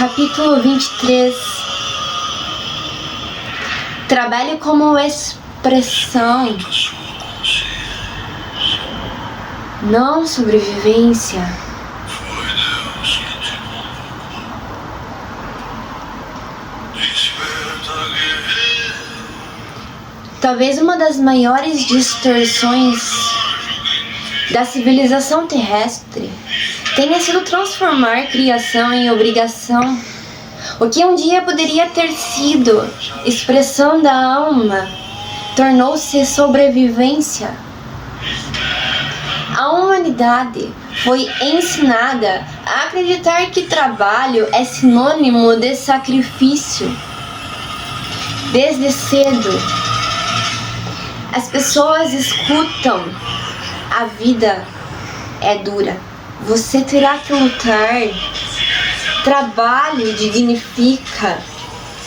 capítulo 23. Trabalho como expressão, não sobrevivência. Talvez uma das maiores distorções da civilização terrestre tenha sido transformar criação em obrigação. O que um dia poderia ter sido expressão da alma tornou-se sobrevivência. A humanidade foi ensinada a acreditar que trabalho é sinônimo de sacrifício. Desde cedo, as pessoas escutam: a vida é dura, você terá que lutar, trabalho dignifica,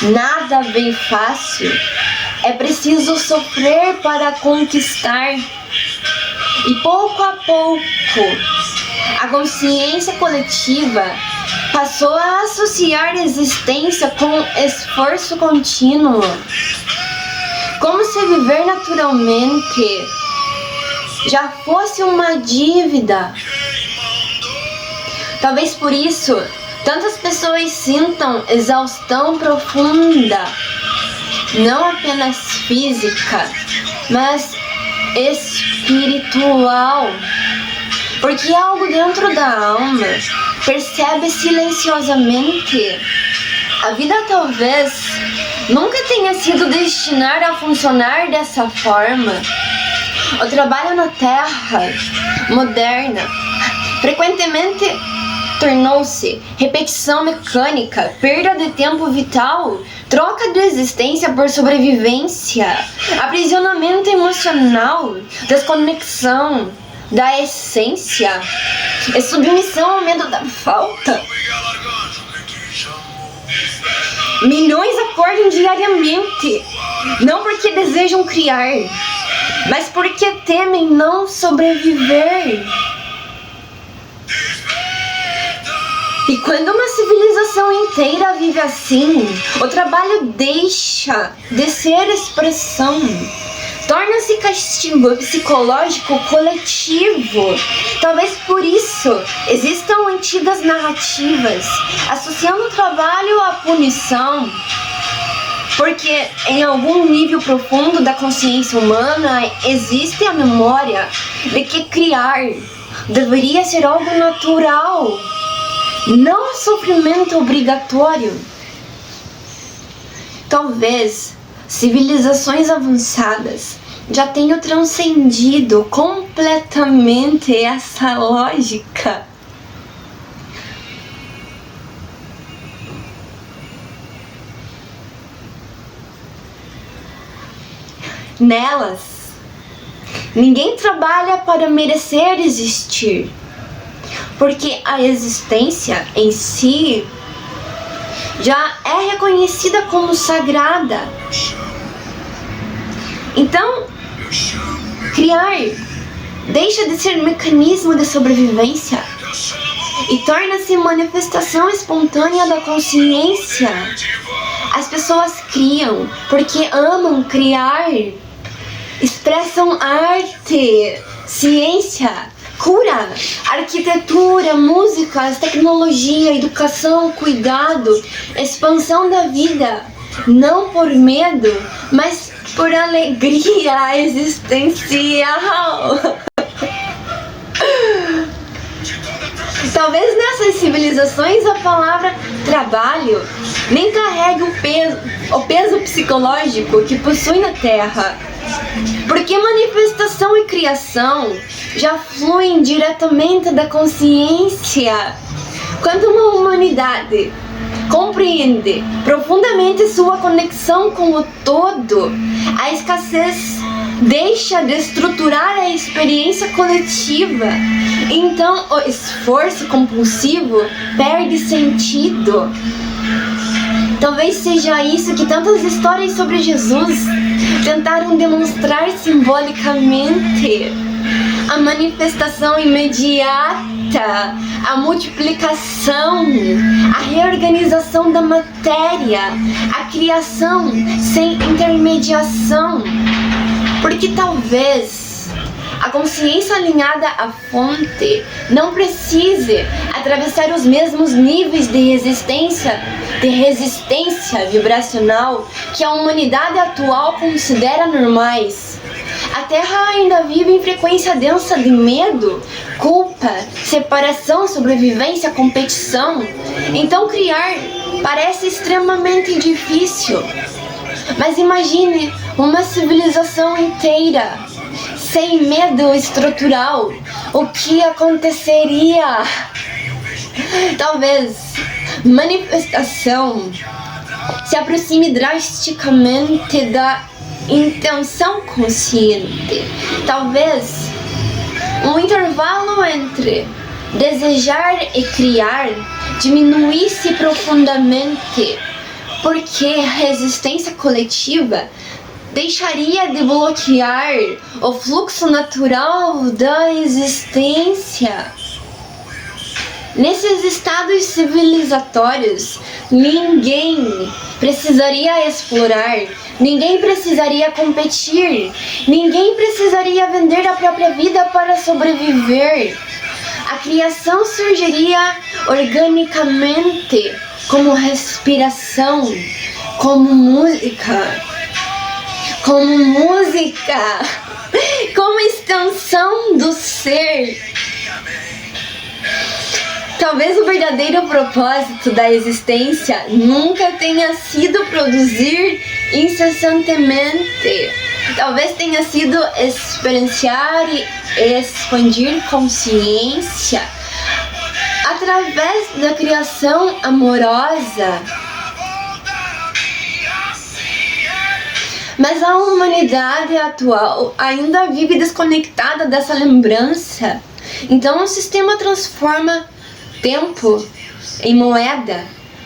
nada vem fácil, é preciso sofrer para conquistar. E pouco a pouco, a consciência coletiva passou a associar a existência com esforço contínuo, como se viver naturalmente já fosse uma dívida. Talvez por isso tantas pessoas sintam exaustão profunda, não apenas física, mas espiritual, porque algo dentro da alma percebe silenciosamente: a vida talvez nunca tenha sido destinada a funcionar dessa forma. O trabalho na Terra moderna frequentemente tornou-se repetição mecânica, perda de tempo vital, troca de existência por sobrevivência, aprisionamento emocional, desconexão da essência e submissão ao medo da falta. Milhões acordam diariamente, não porque desejam criar, mas porque temem não sobreviver. E quando uma civilização inteira vive assim, o trabalho deixa de ser expressão, torna-se castigo psicológico coletivo. Talvez por isso existam antigas narrativas associando o trabalho à punição, porque em algum nível profundo da consciência humana existe a memória de que criar deveria ser algo natural, não sofrimento obrigatório. Talvez civilizações avançadas já tenham transcendido completamente essa lógica. Nelas, ninguém trabalha para merecer existir, porque a existência em si já é reconhecida como sagrada. Então, criar deixa de ser mecanismo de sobrevivência e torna-se manifestação espontânea da consciência. As pessoas criam porque amam criar, expressam arte, ciência, cura, arquitetura, música, tecnologia, educação, cuidado, expansão da vida, não por medo, mas por alegria existencial. Talvez nessas civilizações a palavra trabalho nem carregue o peso psicológico que possui na Terra, porque manifestação e criação já fluem diretamente da consciência. Quando uma humanidade compreende profundamente sua conexão com o todo, a escassez deixa de estruturar a experiência coletiva. Então o esforço compulsivo perde sentido. Talvez seja isso que tantas histórias sobre Jesus tentaram demonstrar simbolicamente. a manifestação imediata, a multiplicação, a reorganização da matéria, a criação sem intermediação. Porque talvez a consciência alinhada à fonte não precise atravessar os mesmos níveis de resistência vibracional que a humanidade atual considera normais. A Terra ainda vive em frequência densa de medo, culpa, separação, sobrevivência, competição. Então criar parece extremamente difícil. Mas imagine uma civilização inteira, sem medo estrutural. O que aconteceria? Talvez manifestação se aproxime drasticamente da intenção consciente. Talvez um intervalo entre desejar e criar diminuísse profundamente, porque a resistência coletiva deixaria de bloquear o fluxo natural da existência. Nesses estados civilizatórios, ninguém precisaria explorar, ninguém precisaria competir, ninguém precisaria vender a própria vida para sobreviver. A criação surgiria organicamente, como respiração, como música, como extensão do ser. Talvez o verdadeiro propósito da existência nunca tenha sido produzir incessantemente. Talvez tenha sido experienciar e expandir consciência através da criação amorosa. Mas a humanidade atual ainda vive desconectada dessa lembrança. Então o sistema transforma tempo em moeda,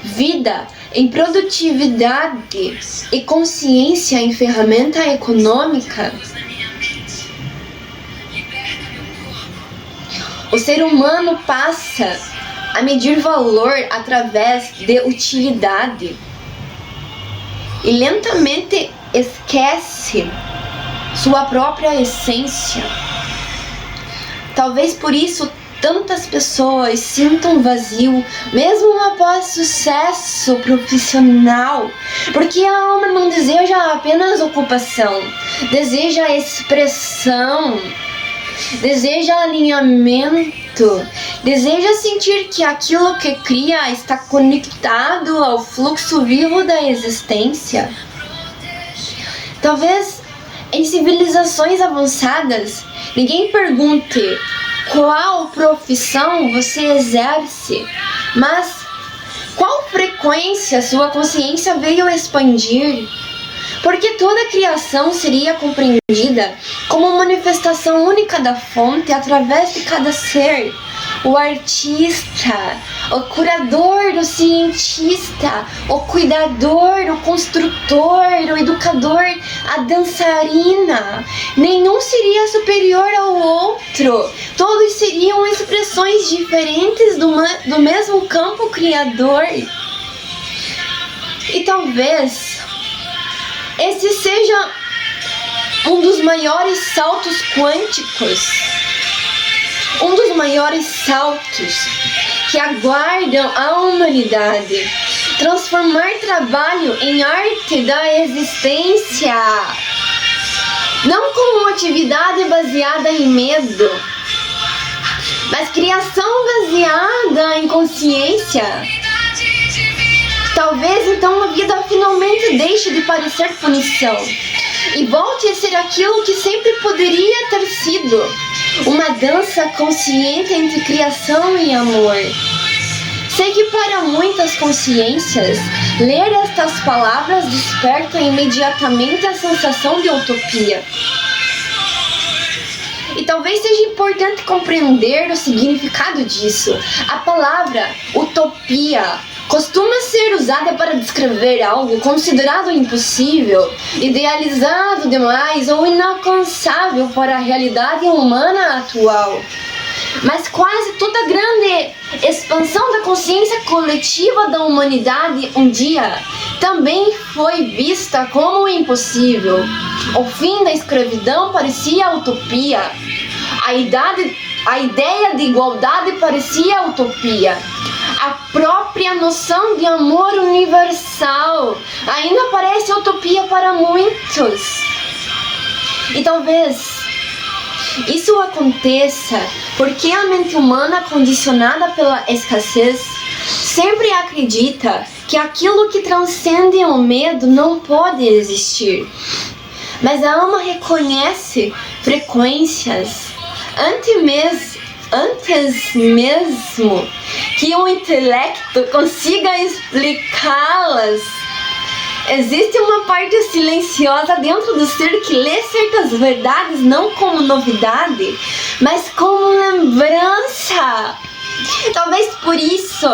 vida em produtividade e consciência em ferramenta econômica. O ser humano passa a medir valor através de utilidade e lentamente esquece sua própria essência. Talvez por isso tantas pessoas sintam vazio, mesmo após sucesso profissional, porque a alma não deseja apenas ocupação, deseja expressão, deseja alinhamento, deseja sentir que aquilo que cria está conectado ao fluxo vivo da existência. Talvez em civilizações avançadas, ninguém pergunte qual profissão você exerce, mas qual frequência sua consciência veio expandir. Porque toda a criação seria compreendida como manifestação única da fonte através de cada ser. O artista, o curador, o cientista, o cuidador, o construtor, o educador, a dançarina. Nenhum seria superior ao outro. Todos seriam expressões diferentes do mesmo campo criador. E talvez esse seja um dos maiores saltos quânticos, um dos maiores saltos que aguardam a humanidade. Transformar trabalho em arte da existência, não como atividade baseada em medo, mas criação baseada em consciência. Talvez então a vida finalmente deixe de parecer punição e volte a ser aquilo que sempre poderia ter sido: uma dança consciente entre criação e amor. Sei que para muitas consciências, ler estas palavras desperta imediatamente a sensação de utopia. E talvez seja importante compreender o significado disso. A palavra utopia costuma ser usada para descrever algo considerado impossível, idealizado demais ou inalcançável para a realidade humana atual. Mas quase toda grande expansão da consciência coletiva da humanidade um dia também foi vista como impossível. O fim da escravidão parecia utopia. A ideia de igualdade parecia utopia. A própria noção de amor universal ainda parece utopia para muitos. E talvez isso aconteça porque a mente humana, condicionada pela escassez, sempre acredita que aquilo que transcende o medo não pode existir. Mas a alma reconhece frequências antes mesmo que o intelecto consiga explicá-las. Existe uma parte silenciosa dentro do ser que lê certas verdades não como novidade, mas como lembrança. Talvez por isso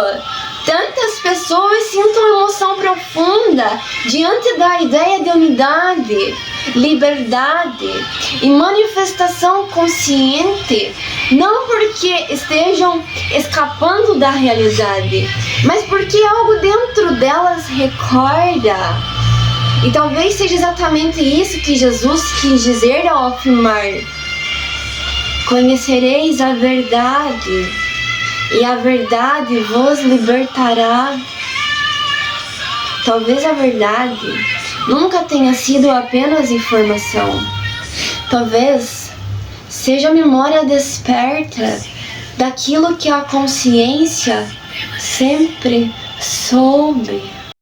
tantas pessoas sintam emoção profunda diante da ideia de unidade, liberdade e manifestação consciente, não porque estejam escapando da realidade, mas porque algo dentro delas recorda. E talvez seja exatamente isso que Jesus quis dizer ao afirmar: conhecereis a verdade, e a verdade vos libertará. Talvez a verdade nunca tenha sido apenas informação. Talvez seja a memória desperta daquilo que a consciência sempre soube.